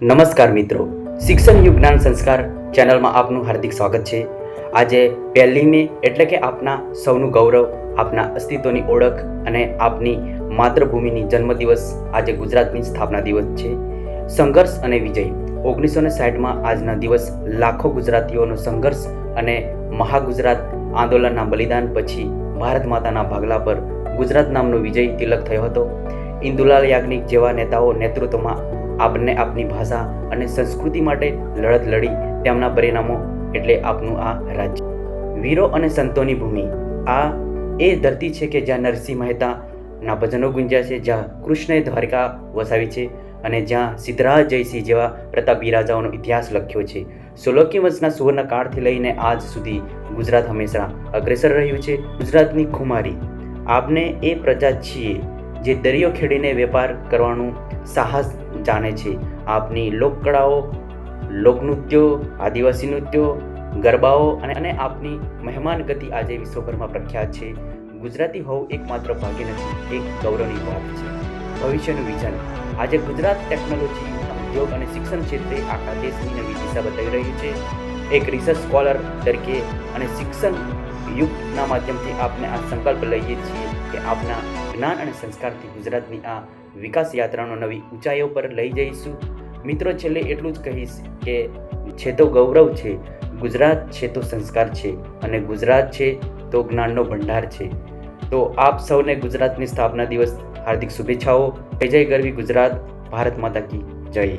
નમસ્કાર મિત્રો, શિક્ષણ યુગ જ્ઞાન સંસ્કાર ચેનલમાં આપનું હાર્દિક સ્વાગત છે. આજે 1 મે એટલે કે આપના સૌનું ગૌરવ, આપના અસ્તિત્વની ઓળખ અને આપની માતૃભૂમિની જન્મદિવસ આજે ગુજરાતની સ્થાપના દિવસ છે. સંઘર્ષ અને વિજય 1960માં આજના દિવસ લાખો ગુજરાતીઓનો સંઘર્ષ અને મહાગુજરાત આંદોલનના બલિદાન પછી ભારત માતાના ભાગલા પર ગુજરાત નામનો વિજય તિલક થયો હતો. ઇન્દુલાલ યાજ્ઞિક જેવા નેતાઓ નેતૃત્વમાં આપને આપની ભાષા અને સંસ્કૃતિ માટે લડત લડી તેમના પરિણામો એટલે આપનું આ રાજ્ય. વીરો અને સંતોની ભૂમિ આ એ ધરતી છે કે જ્યાં નરસિંહ મહેતાના ભજનો ગુંજ્યા છે, જ્યાં કૃષ્ણએ દ્વારકા વસાવી છે અને જ્યાં સિદ્ધરાજ જયસિંહ જેવા પ્રતાપી રાજાઓનો ઇતિહાસ લખ્યો છે. સોલંકી વંશના સુવર્ણ કાળથી લઈને આજ સુધી ગુજરાત હંમેશા અગ્રેસર રહ્યું છે. ગુજરાતની ખુમારી આપને એ પ્રજા છીએ જે દરિયો ખેડીને વેપાર કરવાનું સાહસ જાણે છે. આપની લોકકળાઓ, લોકનૃત્યો, આદિવાસી નૃત્યો, ગરબાઓ અને આપની મહેમાન ગતિ આજે વિશ્વભરમાં પ્રખ્યાત છે. ગુજરાતી હોવું એકમાત્ર ભાગ્ય નથી, એક ગૌરવની વાત છે. ભવિષ્યનું વિઝન આજે ગુજરાત ટેકનોલોજી, ઉદ્યોગ અને શિક્ષણ ક્ષેત્રે આખા દેશની નવી દિશા બતાવી રહ્યું છે. એક રિસર્ચ સ્કોલર તરીકે અને શિક્ષણ યુગના માધ્યમથી આપણે આ સંકલ્પ લઈએ છીએ કે આપના જ્ઞાન અને સંસ્કારથી ગુજરાતની આ વિકાસ યાત્રાનો નવી ઊંચાઈઓ પર લઈ જઈશું. મિત્રો, છેલ્લે એટલું જ કહીશ કે છે તો ગૌરવ છે, ગુજરાત છે તો સંસ્કાર છે અને ગુજરાત છે તો જ્ઞાનનો ભંડાર છે. તો આપ સૌને ગુજરાતની સ્થાપના દિવસ હાર્દિક શુભેચ્છાઓ. જય જય ગરવી ગુજરાત, ભારત માતા કી જય.